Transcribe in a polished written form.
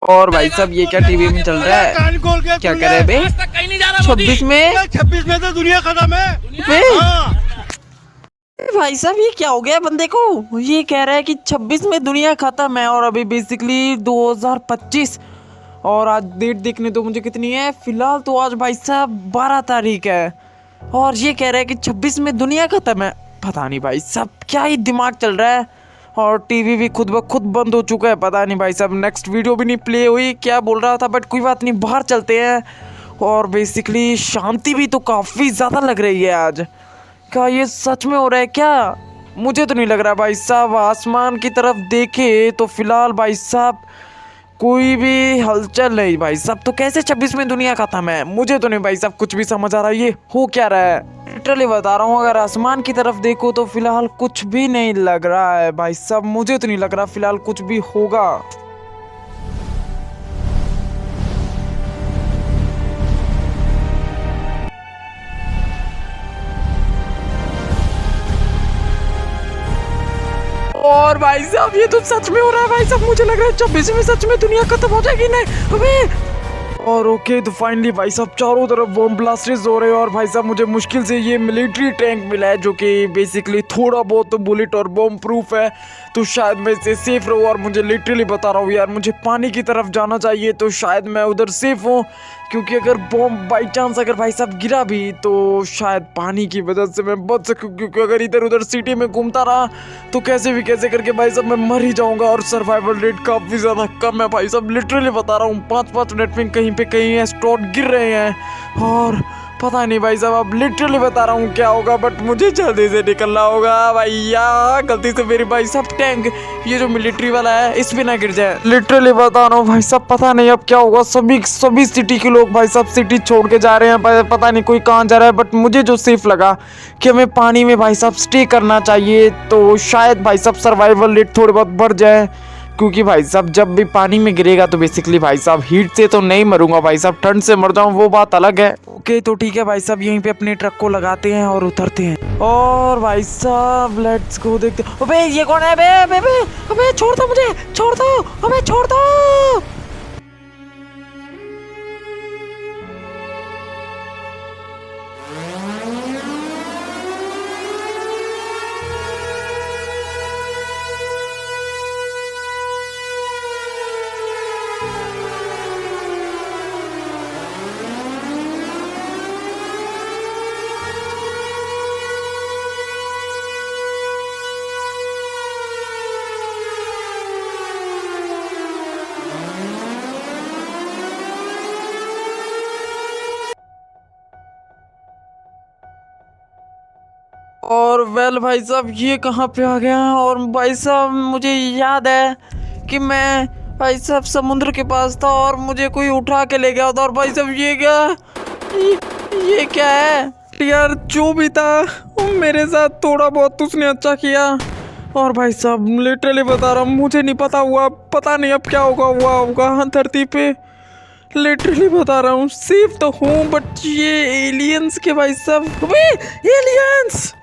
और भाई साहब ये क्या टीवी में चल रहा है? क्या करे बे? 26 में 26 में तो दुनिया खत्म है बे? हाँ। भाई साहब ये क्या हो गया बंदे को? ये कह रहा है कि 26 में दुनिया खत्म है और अभी बेसिकली 2025 और आज डेट देखने तो मुझे कितनी है। फिलहाल तो आज भाई साहब 12 तारीख है और ये कह रहा है कि 26 में दुनिया खत्म है। पता नहीं भाई साहब क्या ही दिमाग चल रहा है। और टीवी भी खुद ब खुद बंद हो चुका है। पता नहीं भाई साहब नेक्स्ट वीडियो भी नहीं प्ले हुई, क्या बोल रहा था, बट कोई बात नहीं, बाहर चलते हैं। और बेसिकली शांति भी तो काफ़ी ज़्यादा लग रही है आज। क्या ये सच में हो रहा है क्या? मुझे तो नहीं लग रहा भाई साहब। आसमान की तरफ देखे तो फिलहाल भाई साहब कोई भी हलचल नहीं भाई साहब। तो कैसे 26 में दुनिया खत्म है? मुझे तो नहीं भाई साहब कुछ भी समझ आ रहा है ये हो क्या रहा है। लिटरली बता रहा हूँ, अगर आसमान की तरफ देखो तो फिलहाल कुछ भी नहीं लग रहा है भाई साहब। मुझे तो नहीं लग रहा फिलहाल कुछ भी होगा। और भाई साहब ये तो सच में हो रहा है भाई साहब। मुझे लग रहा है 26 में सच में दुनिया खत्म हो जाएगी। नहीं अबे। और ओके तो फाइनली भाई साहब चारों तरफ बम ब्लास्टेस हो रहे हैं और भाई साहब मुझे मुश्किल से ये मिलिट्री टैंक मिला है जो कि बेसिकली थोड़ा बहुत तो बुलेट और बम प्रूफ है। तो शायद मैं इससे सेफ रहूँ। और मुझे लिटरली बता रहा हूँ यार, मुझे पानी की तरफ जाना चाहिए तो शायद मैं उधर सेफ हूँ। क्योंकि अगर बम बाई चांस अगर भाई साहब गिरा भी तो शायद पानी की वजह से मैं बच सकूँ। क्योंकि अगर इधर उधर सिटी में घूमता रहा तो कैसे भी कैसे करके भाई साहब मैं मर ही जाऊंगा। और सर्वाइवल रेट काफ़ी ज़्यादा कम है भाई साहब। लिटरली बता रहा हूँ 5-5 मिनट में कहीं पे कहीं एस्ट्रॉट गिर रहे हैं और पता नहीं भाई साहब। अब लिटरली बता रहा हूँ क्या होगा, बट मुझे जल्दी से निकलना होगा भैया। गलती से मेरी भाई साहब टैंक ये जो मिलिट्री वाला है इस पे ना गिर जाए। लिटरली बता रहा हूँ भाई साहब, पता नहीं अब क्या होगा। सभी सिटी के लोग भाई साहब सिटी छोड़ के जा रहे हैं। पता नहीं कोई कहाँ जा रहा है, बट मुझे जो सेफ लगा कि हमें पानी में भाई साहब स्टे करना चाहिए। तो शायद भाई साहब सर्वाइवल रेट थोड़े बहुत बढ़ जाए। क्योंकि भाई साहब जब भी पानी में गिरेगा तो बेसिकली भाई साहब हीट से तो नहीं मरूंगा भाई साहब, ठंड से मर जाऊं वो बात अलग है। ओके तो ठीक है भाई साहब, यहीं पे अपने ट्रक को लगाते हैं और उतरते हैं। और भाई साहब लेट्स गो देखते। अबे ये कौन है बे? अबे अबे अबे छोड़ दो मुझे, छोड़ दो, अबे छोड़ दो। और वेल भाई साहब ये कहाँ पे आ गया? और भाई साहब मुझे याद है कि मैं भाई साहब समुद्र के पास था और मुझे कोई उठा के ले गया था। और भाई साहब ये क्या ये क्या है यार? जो भी था मेरे साथ थोड़ा बहुत उसने अच्छा किया। और भाई साहब लिटरली बता रहा हूँ मुझे नहीं पता हुआ, पता नहीं अब क्या हुआ होगा धरती पे। लिटरली बता रहा हूँ सेफ तो हूँ, बट ये एलियंस के भाई साहब, एलियंस